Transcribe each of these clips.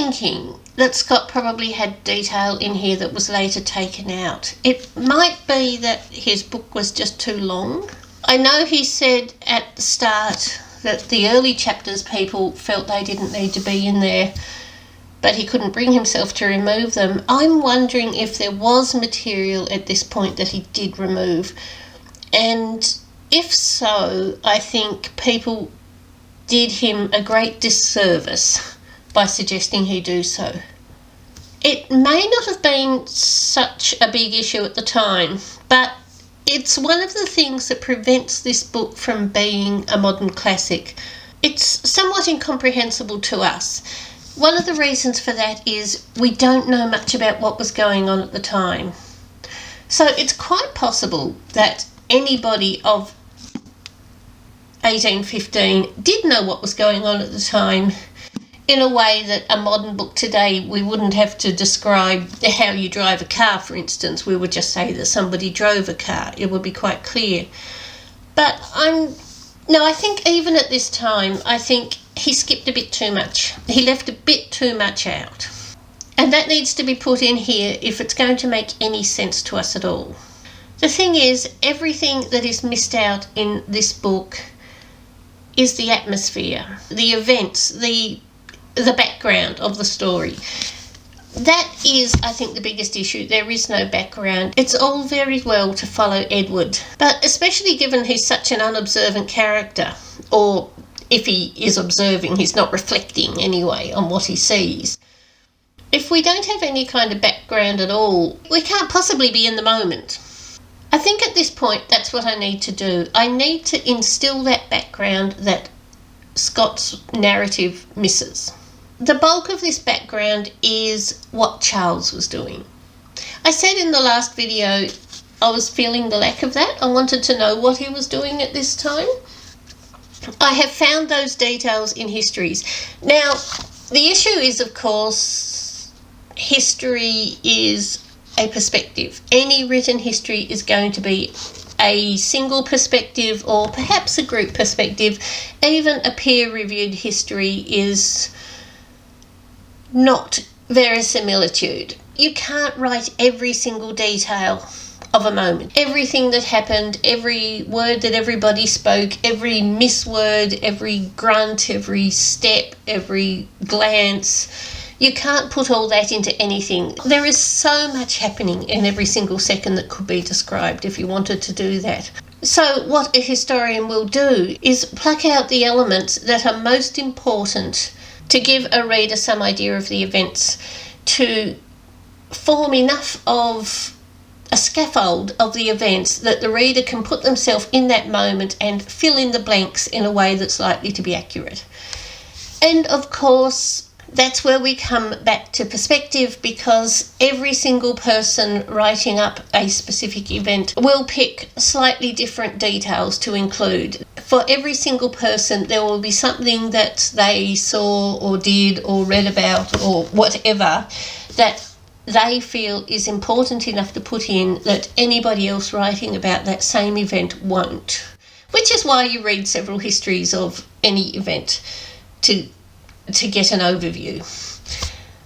thinking that Scott probably had detail in here that was later taken out. It might be that his book was just too long. I know he said at the start that the early chapters people felt they didn't need to be in there, but he couldn't bring himself to remove them. I'm wondering if there was material at this point that he did remove, and if so, I think people did him a great disservice by suggesting he do so. It may not have been such a big issue at the time, but it's one of the things that prevents this book from being a modern classic. It's somewhat incomprehensible to us. One of the reasons for that is we don't know much about what was going on at the time. So it's quite possible that anybody of 1815 did know what was going on at the time in a way that a modern book today, we wouldn't have to describe how you drive a car, for instance. We would just say that somebody drove a car. It would be quite clear. But I think even at this time, I think he skipped a bit too much. He left a bit too much out. And that needs to be put in here if it's going to make any sense to us at all. The thing is, everything that is missed out in this book is the atmosphere, the events, the background of the story. That is, I think, the biggest issue. There is no background. It's all very well to follow Edward, but especially given he's such an unobservant character, or if he is observing, he's not reflecting anyway on what he sees. If we don't have any kind of background at all, we can't possibly be in the moment. I think at this point that's what I need to do. I need to instill that background that Scott's narrative misses. The bulk of this background is what Charles was doing. I said in the last video I was feeling the lack of that. I wanted to know what he was doing at this time. I have found those details in histories. Now, the issue is, of course, history is a perspective. Any written history is going to be a single perspective or perhaps a group perspective. Even a peer-reviewed history is not verisimilitude. You can't write every single detail of a moment. Everything that happened, every word that everybody spoke, every misword, every grunt, every step, every glance, you can't put all that into anything. There is so much happening in every single second that could be described if you wanted to do that. So what a historian will do is pluck out the elements that are most important to give a reader some idea of the events, to form enough of a scaffold of the events that the reader can put themselves in that moment and fill in the blanks in a way that's likely to be accurate. And of course, that's where we come back to perspective, because every single person writing up a specific event will pick slightly different details to include. For every single person, there will be something that they saw or did or read about or whatever that they feel is important enough to put in that anybody else writing about that same event won't. Which is why you read several histories of any event to get an overview.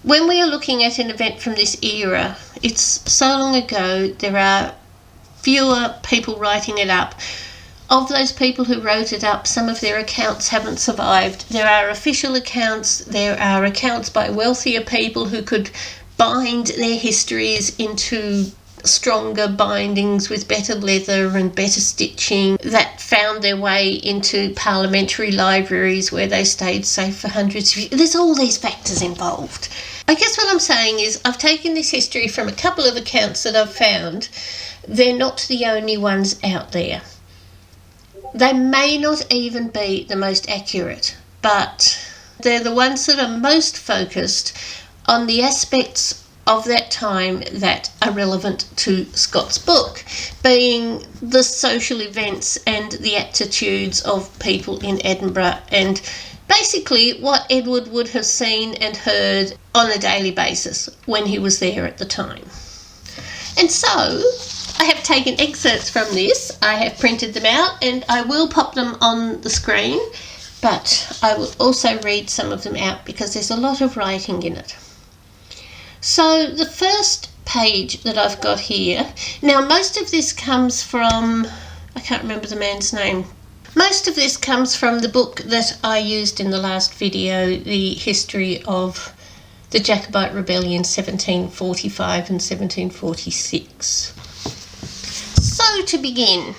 When we are looking at an event from this era, it's so long ago, there are fewer people writing it up. Of those people who wrote it up, some of their accounts haven't survived. There are official accounts, there are accounts by wealthier people who could bind their histories into stronger bindings with better leather and better stitching that found their way into parliamentary libraries where they stayed safe for hundreds of years. There's all these factors involved. I guess what I'm saying is I've taken this history from a couple of accounts that I've found. They're not the only ones out there. They may not even be the most accurate, but they're the ones that are most focused on the aspects of that time that are relevant to Scott's book, being the social events and the attitudes of people in Edinburgh, and basically what Edward would have seen and heard on a daily basis when he was there at the time. And so I have taken excerpts from this, I have printed them out, and I will pop them on the screen. but I will also read some of them out because there's a lot of writing in it. So the first page that I've got here, now most of this comes from, I can't remember the man's name. Most of this comes from the book that I used in the last video, the history of the Jacobite Rebellion 1745 and 1746. So to begin,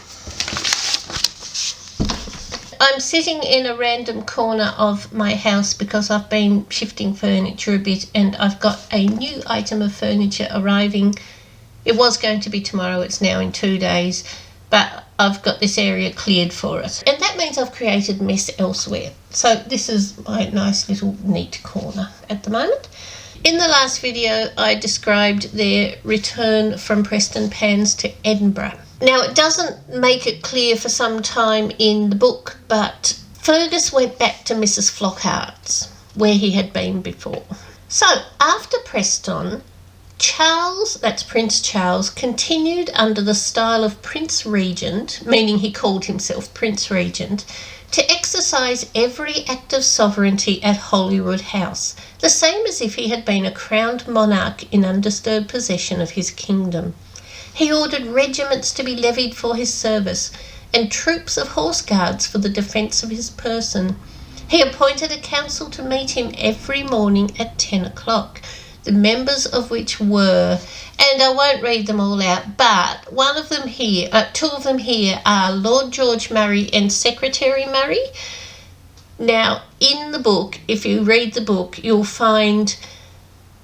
I'm sitting in a random corner of my house because I've been shifting furniture a bit and I've got a new item of furniture arriving. It was going to be tomorrow, it's now in 2 days, but I've got this area cleared for it. And that means I've created mess elsewhere. So this is my nice little neat corner at the moment. In the last video, I described their return from Preston Pans to Edinburgh. Now, it doesn't make it clear for some time in the book, but Fergus went back to Mrs. Flockhart's, where he had been before. So, after Preston, Charles, that's Prince Charles, continued under the style of Prince Regent, meaning he called himself Prince Regent, to exercise every act of sovereignty at Holyrood House, the same as if he had been a crowned monarch in undisturbed possession of his kingdom. He ordered regiments to be levied for his service, and troops of horse guards for the defence of his person. He appointed a council to meet him every morning at 10 o'clock, the members of which were, and I won't read them all out, but one of them here, two of them here are Lord George Murray and Secretary Murray. Now, in the book, if you read the book, you'll find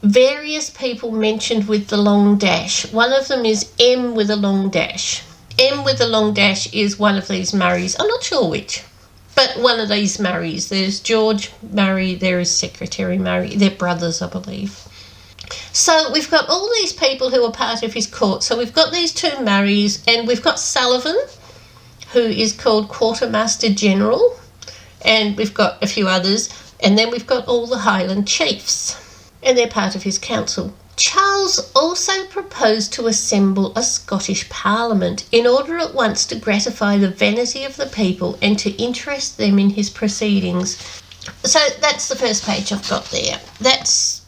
various people mentioned with the long dash. One of them is M with a long dash. M with a long dash is one of these Murrays. I'm not sure which, but one of these Murrays. There's George Murray, there is Secretary Murray. They're brothers, I believe. So we've got all these people who are part of his court. So we've got these two Murrays, and we've got Sullivan, who is called Quartermaster General, and we've got a few others, and then we've got all the Highland chiefs, and they're part of his council. Charles also proposed to assemble a Scottish Parliament in order at once to gratify the vanity of the people and to interest them in his proceedings. So that's the first page I've got there. That's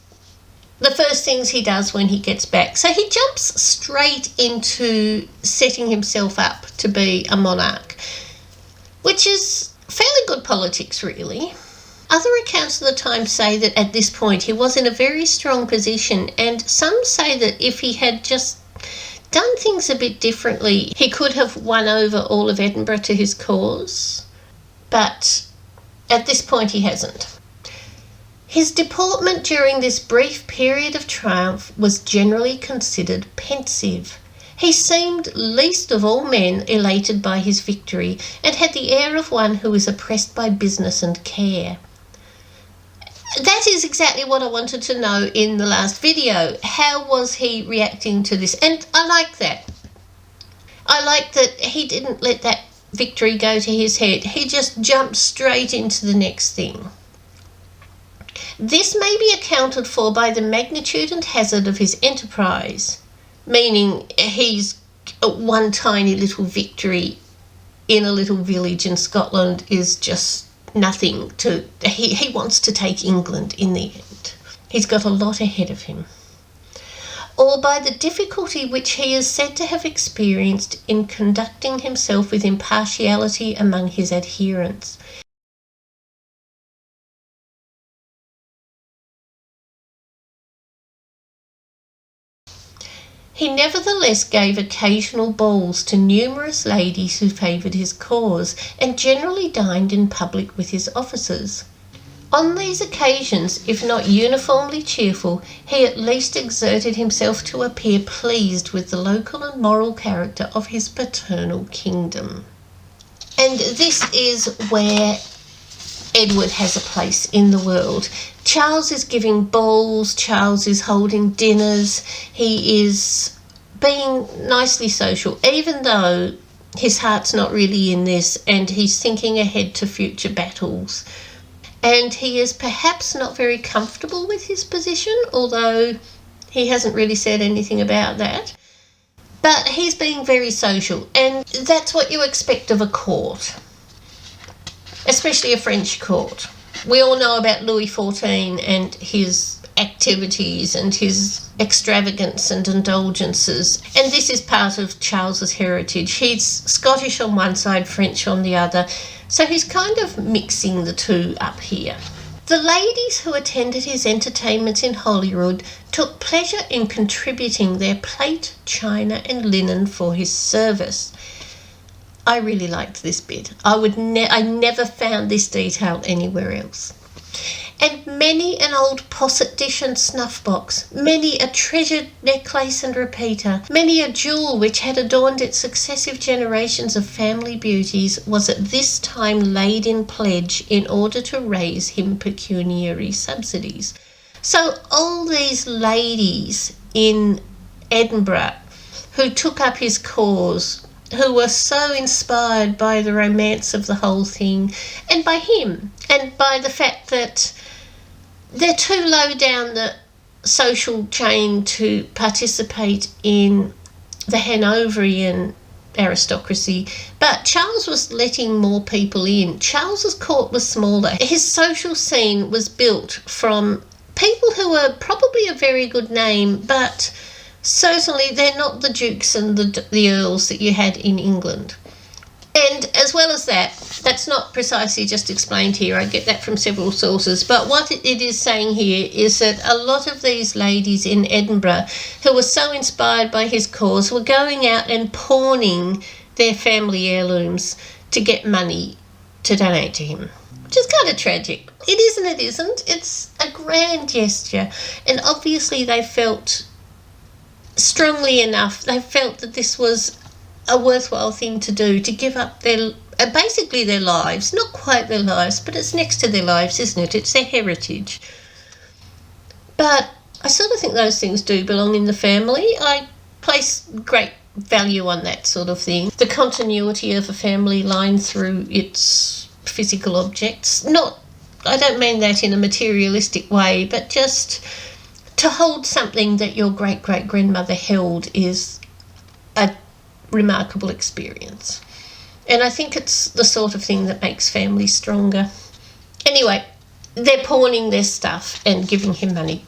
the first things he does when he gets back. So he jumps straight into setting himself up to be a monarch, which is fairly good politics, really. Other accounts of the time say that at this point he was in a very strong position, and some say that if he had just done things a bit differently, he could have won over all of Edinburgh to his cause. But at this point he hasn't. His deportment during this brief period of triumph was generally considered pensive. He seemed least of all men elated by his victory, and had the air of one who is oppressed by business and care. That is exactly what I wanted to know in the last video. How was he reacting to this? And I like that. I like that he didn't let that victory go to his head. He just jumped straight into the next thing. This may be accounted for by the magnitude and hazard of his enterprise, meaning he's one tiny little victory in a little village in Scotland is just nothing to... He wants to take England in the end. He's got a lot ahead of him. Or by the difficulty which he is said to have experienced in conducting himself with impartiality among his adherents. He nevertheless gave occasional balls to numerous ladies who favoured his cause, and generally dined in public with his officers. On these occasions, if not uniformly cheerful, he at least exerted himself to appear pleased with the local and moral character of his paternal kingdom. And this is where Edward has a place in the world. Charles is giving balls, Charles is holding dinners, he is being nicely social, even though his heart's not really in this and he's thinking ahead to future battles. And he is perhaps not very comfortable with his position, although he hasn't really said anything about that. But he's being very social, and that's what you expect of a court. especially a French court. We all know about Louis XIV and his activities and his extravagance and indulgences, and this is part of Charles's heritage. He's Scottish on one side, French on the other, so he's kind of mixing the two up here. The ladies who attended his entertainments in Holyrood took pleasure in contributing their plate, china and linen for his service. I really liked this bit. I never found this detail anywhere else. And many an old posset dish and snuff box, many a treasured necklace and repeater, many a jewel which had adorned its successive generations of family beauties, was at this time laid in pledge in order to raise him pecuniary subsidies. So all these ladies in Edinburgh who took up his cause, who were so inspired by the romance of the whole thing and by him and by the fact that they're too low down the social chain to participate in the Hanoverian aristocracy, but Charles was letting more people in. Charles's court was smaller. His social scene was built from people who were probably a very good name, but certainly they're not the dukes and the earls that you had in England. And as well as that, that's not precisely just explained here. I get that from several sources. But what it is saying here is that a lot of these ladies in Edinburgh who were so inspired by his cause were going out and pawning their family heirlooms to get money to donate to him, which is kind of tragic. It is and it isn't. It's a grand gesture. And obviously they felt strongly enough, they felt that this was a worthwhile thing to do, to give up basically their lives, not quite their lives, but it's next to their lives, isn't it? It's their heritage. But I sort of think those things do belong in the family. I place great value on that sort of thing. The continuity of a family line through its physical objects. I don't mean that in a materialistic way, but just to hold something that your great-great-grandmother held is a remarkable experience. And I think it's the sort of thing that makes families stronger. Anyway, they're pawning their stuff and giving him money.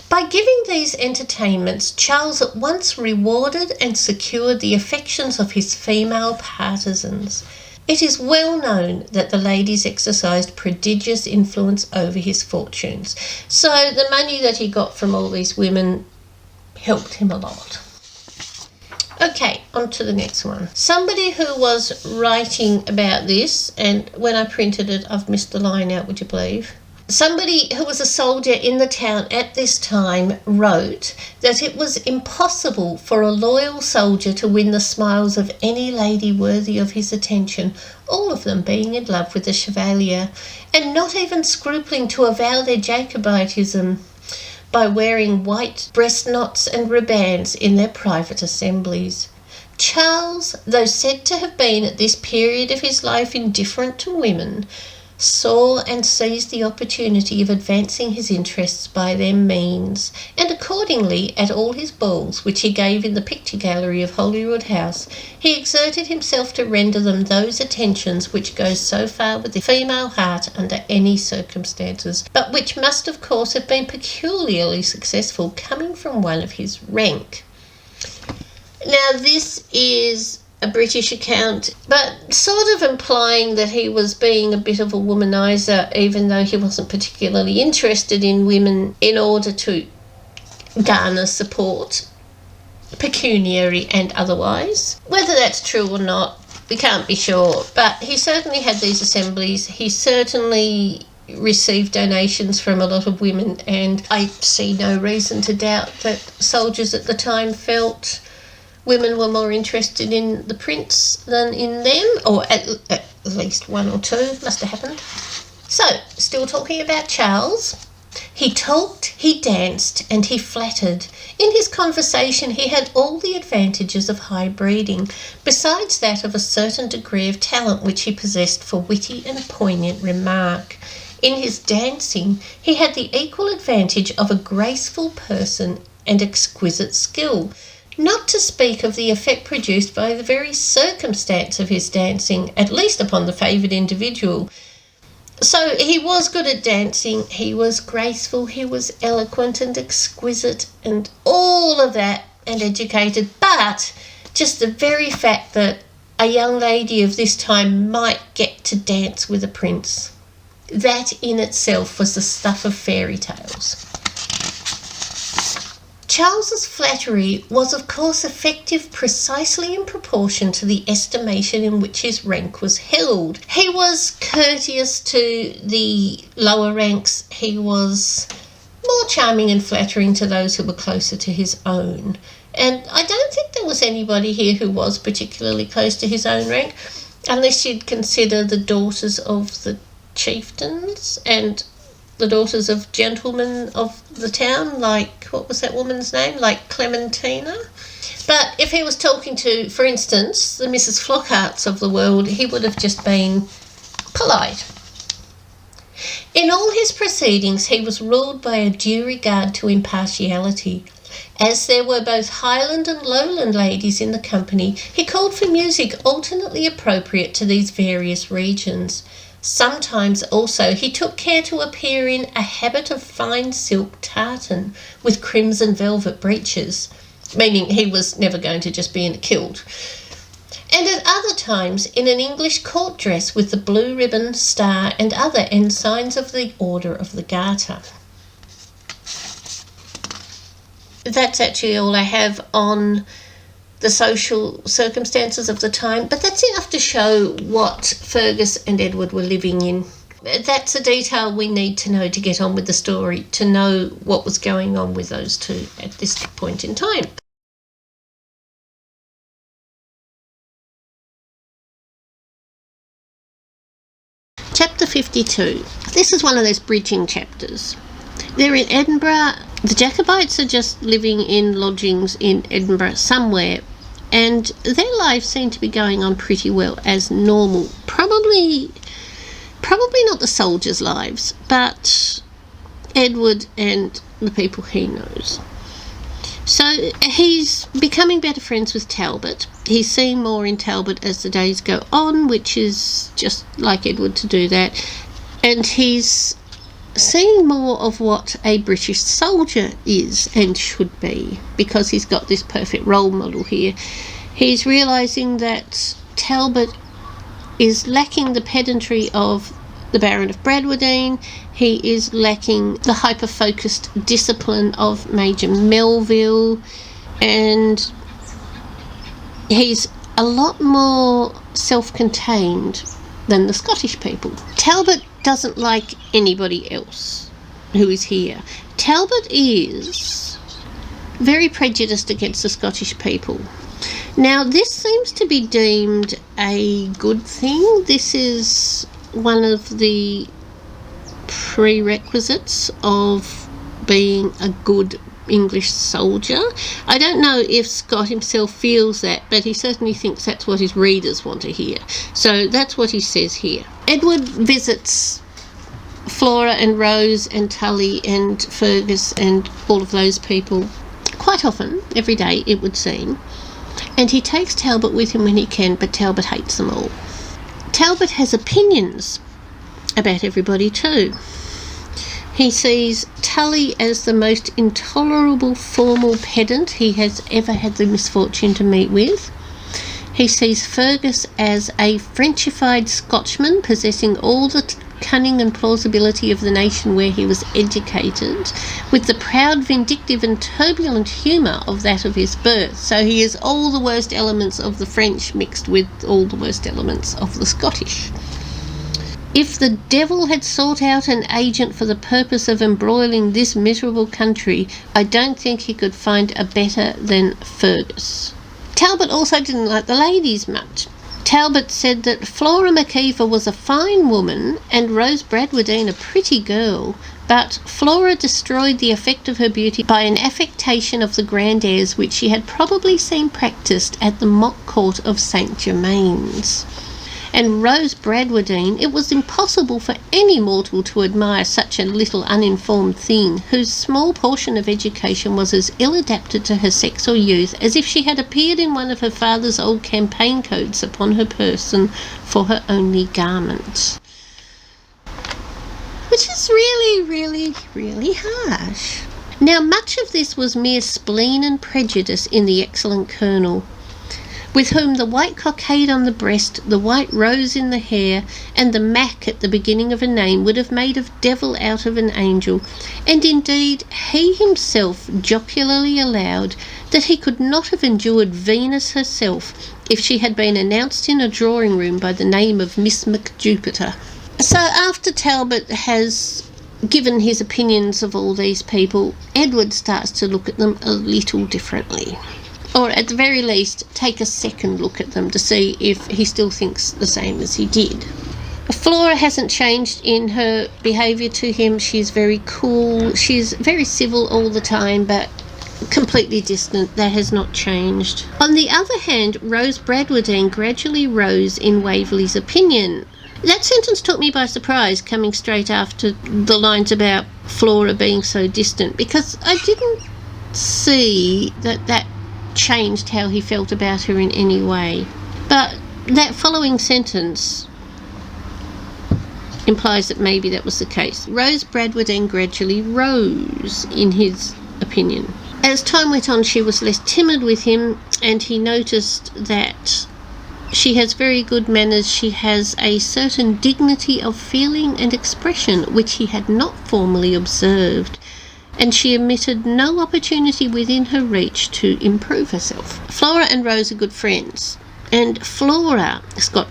By giving these entertainments, Charles at once rewarded and secured the affections of his female partisans. It is well known that the ladies exercised prodigious influence over his fortunes. So the money that he got from all these women helped him a lot. Okay, on to the next one. Somebody who was writing about this, and when I printed it, I've missed the line out, would you believe? Somebody who was a soldier in the town at this time wrote that it was impossible for a loyal soldier to win the smiles of any lady worthy of his attention, all of them being in love with the Chevalier, and not even scrupling to avow their Jacobitism by wearing white breast knots and ribands in their private assemblies. Charles, though said to have been at this period of his life indifferent to women, saw and seized the opportunity of advancing his interests by their means, and accordingly at all his balls, which he gave in the picture gallery of Holyrood House, he exerted himself to render them those attentions which go so far with the female heart under any circumstances, but which must of course have been peculiarly successful coming from one of his rank. Now this is a British account, but sort of implying that he was being a bit of a womanizer, even though he wasn't particularly interested in women, in order to garner support, pecuniary and otherwise. Whether that's true or not, we can't be sure, but he certainly had these assemblies. He certainly received donations from a lot of women, and I see no reason to doubt that soldiers at the time felt women were more interested in the prince than in them, or at least one or two must have happened. So, still talking about Charles. He talked, he danced, and he flattered. In his conversation he had all the advantages of high breeding, besides that of a certain degree of talent which he possessed for witty and poignant remark. In his dancing he had the equal advantage of a graceful person and exquisite skill, not to speak of the effect produced by the very circumstance of his dancing, at least upon the favoured individual. So he was good at dancing, he was graceful, he was eloquent and exquisite and all of that, and educated, but just the very fact that a young lady of this time might get to dance with a prince, that in itself was the stuff of fairy tales. Charles's flattery was of course effective precisely in proportion to the estimation in which his rank was held. He was courteous to the lower ranks, he was more charming and flattering to those who were closer to his own. And I don't think there was anybody here who was particularly close to his own rank, unless you'd consider the daughters of the chieftains and the daughters of gentlemen of the town, like, what was that woman's name? Like Clementina? But if he was talking to, for instance, the Mrs. Flockharts of the world, he would have just been polite. In all his proceedings, he was ruled by a due regard to impartiality. As there were both Highland and Lowland ladies in the company, he called for music alternately appropriate to these various regions. Sometimes also he took care to appear in a habit of fine silk tartan with crimson velvet breeches, meaning he was never going to just be in a kilt, and at other times in an English court dress with the blue ribbon, star and other ensigns of the Order of the Garter. That's actually all I have on the social circumstances of the time, but that's enough to show what Fergus and Edward were living in. That's a detail we need to know to get on with the story, to know what was going on with those two at this point in time. Chapter 52. This is one of those bridging chapters. They're in Edinburgh. The Jacobites are just living in lodgings in Edinburgh somewhere, and their lives seem to be going on pretty well as normal. Probably not the soldiers' lives, but Edward and the people he knows. So he's becoming better friends with Talbot. He's seeing more in Talbot as the days go on, which is just like Edward to do that. And he's seeing more of what a British soldier is and should be, because he's got this perfect role model here. He's realising that Talbot is lacking the pedantry of the Baron of Bradwardine. He is lacking the hyper-focused discipline of Major Melville, and he's a lot more self-contained than the Scottish people. Talbot doesn't like anybody else who is here. Talbot is very prejudiced against the Scottish people. Now, this seems to be deemed a good thing. This is one of the prerequisites of being a good English soldier. I don't know if Scott himself feels that, but he certainly thinks that's what his readers want to hear. So that's what he says here. Edward visits Flora and Rose and Tully and Fergus and all of those people quite often, every day it would seem, and he takes Talbot with him when he can, but Talbot hates them all. Talbot has opinions about everybody too. He sees Tully as the most intolerable formal pedant he has ever had the misfortune to meet with. He sees Fergus as a Frenchified Scotchman possessing all the cunning and plausibility of the nation where he was educated, with the proud, vindictive and turbulent humour of that of his birth. So he is all the worst elements of the French mixed with all the worst elements of the Scottish. If the devil had sought out an agent for the purpose of embroiling this miserable country, I don't think he could find a better than Fergus. Talbot also didn't like the ladies much. Talbot said that Flora McKeever was a fine woman and Rose Bradwardine a pretty girl, but Flora destroyed the effect of her beauty by an affectation of the grand airs which she had probably seen practised at the mock court of St. Germain's. And Rose Bradwardine, it was impossible for any mortal to admire such a little uninformed thing, whose small portion of education was as ill adapted to her sex or youth as if she had appeared in one of her father's old campaign coats upon her person for her only garment. It's really, really, really harsh. Now, much of this was mere spleen and prejudice in the excellent Colonel, with whom the white cockade on the breast, the white rose in the hair, and the Mac at the beginning of a name would have made a devil out of an angel, and indeed he himself jocularly allowed that he could not have endured Venus herself if she had been announced in a drawing-room by the name of Miss McJupiter. So after Talbot has given his opinions of all these people, Edward starts to look at them a little differently. Or at the very least, take a second look at them to see if he still thinks the same as he did. Flora hasn't changed in her behaviour to him. She's very cool. She's very civil all the time, but completely distant. That has not changed. On the other hand, Rose Bradwardine gradually rose in Waverley's opinion. That sentence took me by surprise, coming straight after the lines about Flora being so distant, because I didn't see that changed how he felt about her in any way. But that following sentence implies that maybe that was the case. Rose Bradwardine gradually rose in his opinion. As time went on, she was less timid with him, and he noticed that she has very good manners. She has a certain dignity of feeling and expression which he had not formerly observed, and she omitted no opportunity within her reach to improve herself. Flora and Rose are good friends, and Flora, Scott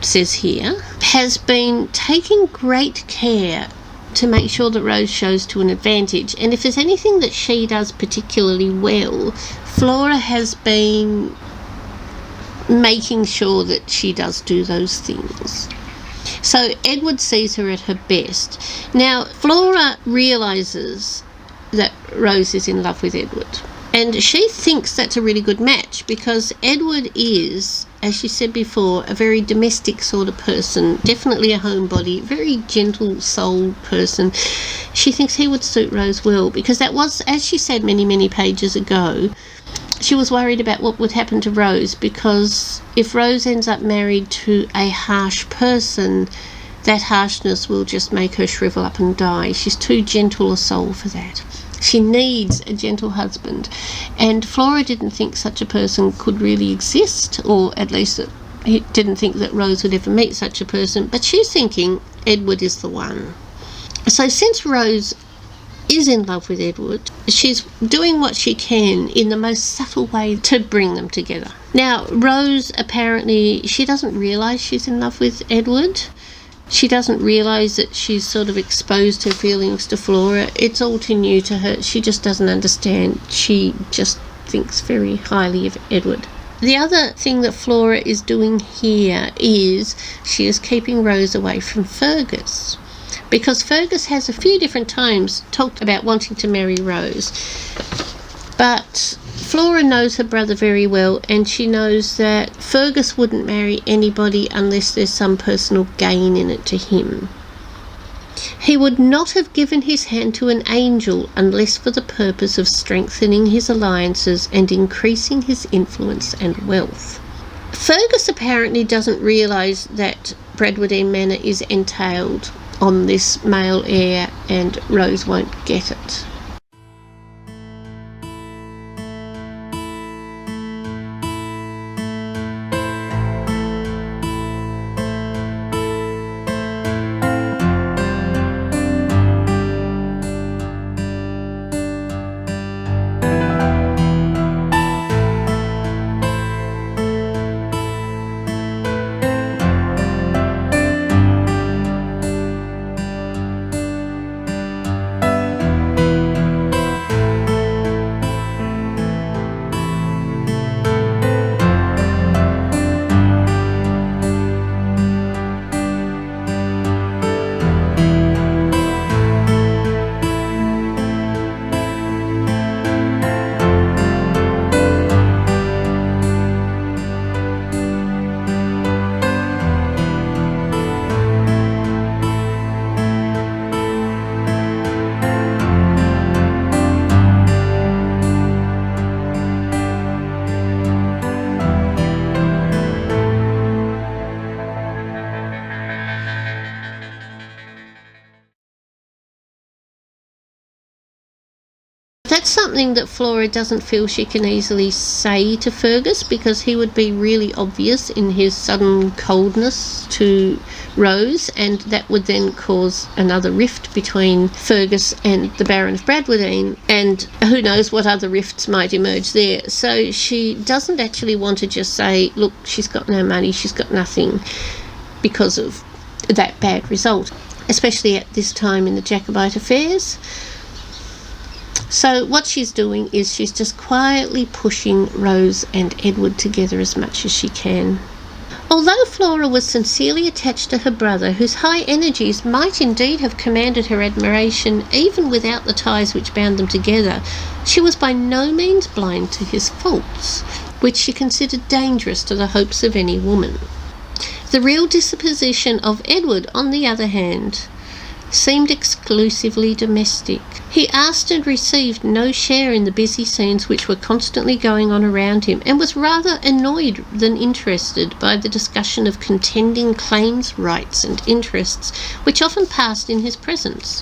says here, has been taking great care to make sure that Rose shows to an advantage, and if there's anything that she does particularly well, Flora has been making sure that she does do those things. So Edward sees her at her best. Now, Flora realises that Rose is in love with Edward, and she thinks that's a really good match because Edward is, as she said before, a very domestic sort of person, definitely a homebody, very gentle-souled person. She thinks he would suit Rose well because that was, as she said many pages ago, she was worried about what would happen to Rose, because if Rose ends up married to a harsh person, that harshness will just make her shrivel up and die. She's too gentle a soul for that. She needs a gentle husband, and Flora didn't think such a person could really exist, or at least he didn't think that Rose would ever meet such a person, but she's thinking Edward is the one. So since Rose is in love with Edward, she's doing what she can in the most subtle way to bring them together. Now, Rose, apparently, she doesn't realise she's in love with Edward. She doesn't realise that she's sort of exposed her feelings to Flora. It's all too new to her. She just doesn't understand. She just thinks very highly of Edward. The other thing that Flora is doing here is she is keeping Rose away from Fergus, because Fergus has a few different times talked about wanting to marry Rose. But Flora knows her brother very well, and she knows that Fergus wouldn't marry anybody unless there's some personal gain in it to him. He would not have given his hand to an angel unless for the purpose of strengthening his alliances and increasing his influence and wealth. Fergus apparently doesn't realise that Bradwardine Manor is entailed on this male heir, and Rose won't get it. That's something that Flora doesn't feel she can easily say to Fergus, because he would be really obvious in his sudden coldness to Rose, and that would then cause another rift between Fergus and the Baron of Bradwardine, and who knows what other rifts might emerge there. So she doesn't actually want to just say, look, she's got no money, she's got nothing, because of that bad result, especially at this time in the Jacobite affairs. So what she's doing is she's just quietly pushing Rose and Edward together as much as she can. Although Flora was sincerely attached to her brother, whose high energies might indeed have commanded her admiration even without the ties which bound them together, she was by no means blind to his faults, which she considered dangerous to the hopes of any woman. The real disposition of Edward, on the other hand, seemed exclusively domestic. He asked and received no share in the busy scenes which were constantly going on around him, and was rather annoyed than interested by the discussion of contending claims, rights, and interests which often passed in his presence.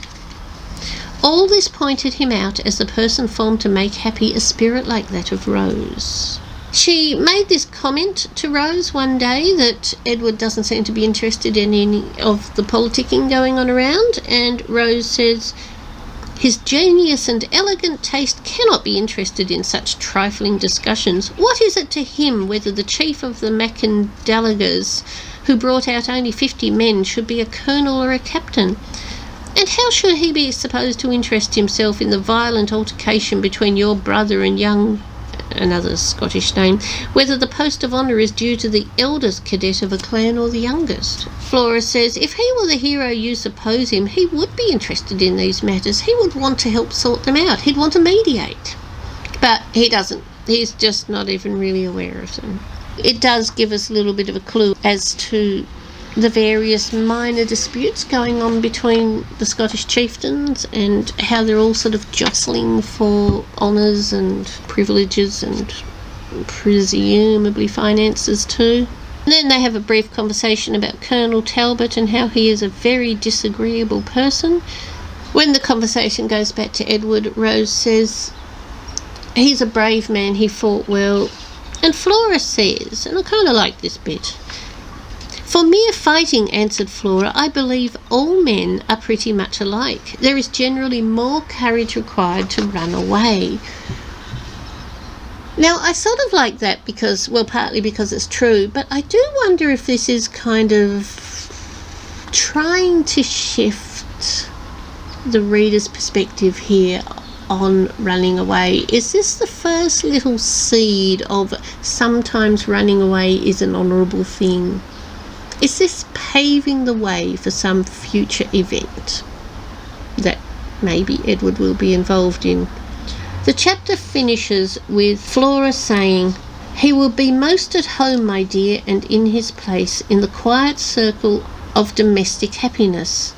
All this pointed him out as the person formed to make happy a spirit like that of Rose. She made this comment to Rose one day that Edward doesn't seem to be interested in any of the politicking going on around, and Rose says, his genius and elegant taste cannot be interested in such trifling discussions. What is it to him whether the chief of the Macandalagas, who brought out only 50 men, should be a colonel or a captain? And how should he be supposed to interest himself in the violent altercation between your brother and young, another Scottish name, whether the post of honour is due to the eldest cadet of a clan or the youngest? Flora says, if he were the hero you suppose him, he would be interested in these matters. He would want to help sort them out. He'd want to mediate. But he doesn't. He's just not even really aware of them. It does give us a little bit of a clue as to the various minor disputes going on between the Scottish chieftains and how they're all sort of jostling for honours and privileges and presumably finances too. And then they have a brief conversation about Colonel Talbot and how he is a very disagreeable person. When the conversation goes back to Edward, Rose says, he's a brave man, he fought well. And Flora says, and I kind of like this bit, for mere fighting, answered Flora, I believe all men are pretty much alike. There is generally more courage required to run away. Now, I sort of like that because, well, partly because it's true, but I do wonder if this is kind of trying to shift the reader's perspective here on running away. Is this the first little seed of sometimes running away is an honourable thing? Is this paving the way for some future event that maybe Edward will be involved in? The chapter finishes with Flora saying, he will be most at home, my dear, and in his place, in the quiet circle of domestic happiness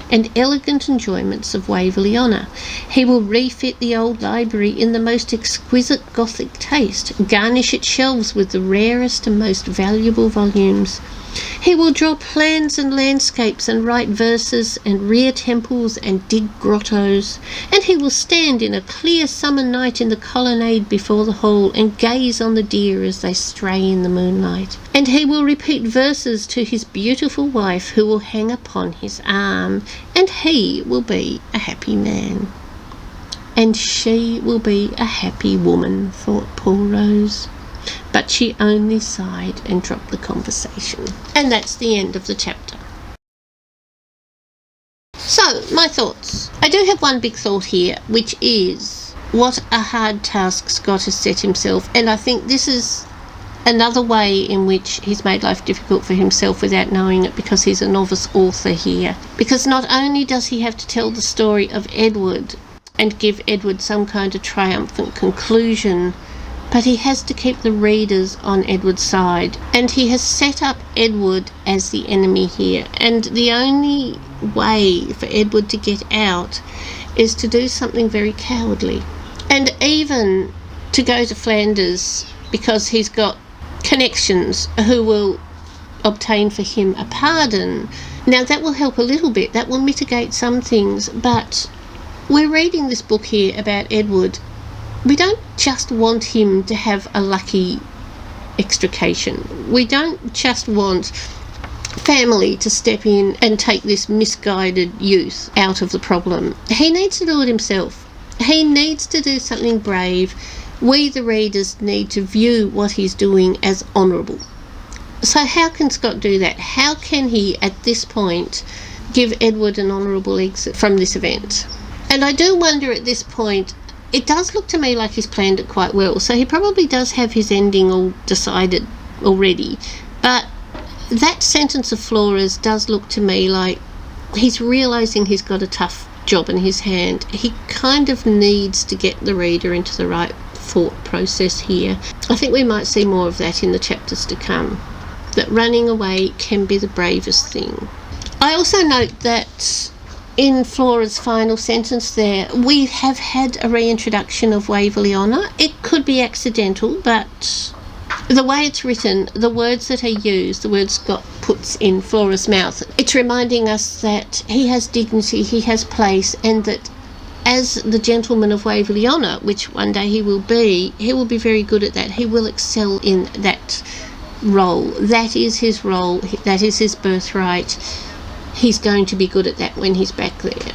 and elegant enjoyments of Waverley honour. He will refit the old library in the most exquisite Gothic taste, garnish its shelves with the rarest and most valuable volumes. He will draw plans and landscapes and write verses and rear temples and dig grottos, and he will stand in a clear summer night in the colonnade before the hall and gaze on the deer as they stray in the moonlight. And he will repeat verses to his beautiful wife who will hang upon his arm, and he will be a happy man. And she will be a happy woman, thought poor Rose. But she only sighed and dropped the conversation. And that's the end of the chapter. So, my thoughts. I do have one big thought here, which is what a hard task Scott has set himself. And I think this is another way in which he's made life difficult for himself without knowing it, because he's a novice author here. Because not only does he have to tell the story of Edward and give Edward some kind of triumphant conclusion, but he has to keep the readers on Edward's side, and he has set up Edward as the enemy here, and the only way for Edward to get out is to do something very cowardly, and even to go to Flanders because he's got connections who will obtain for him a pardon. Now that will help a little bit, that will mitigate some things, but we're reading this book here about Edward. We don't just want him to have a lucky extrication. We don't just want family to step in and take this misguided youth out of the problem. He needs to do it himself. He needs to do something brave. We, the readers, need to view what he's doing as honourable. So how can Scott do that? How can he, at this point, give Edward an honourable exit from this event? And I do wonder at this point, it does look to me like he's planned it quite well. So he probably does have his ending all decided already. But that sentence of Flora's does look to me like he's realising he's got a tough job in his hand. He kind of needs to get the reader into the right thought process here. I think we might see more of that in the chapters to come. That running away can be the bravest thing. I also note that in Flora's final sentence there, we have had a reintroduction of Waverley Honour. It could be accidental, but the way it's written, the words that are used, the words Scott puts in Flora's mouth, it's reminding us that he has dignity, he has place, and that as the gentleman of Waverley Honour, which one day he will be very good at that. He will excel in that role. That is his role, that is his birthright. He's going to be good at that when he's back there.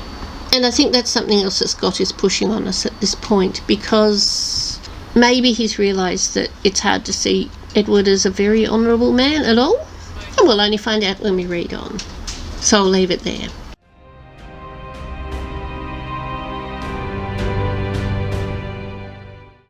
And I think that's something else that Scott is pushing on us at this point, because maybe he's realised that it's hard to see Edward as a very honourable man at all. And we'll only find out when we read on. So I'll leave it there.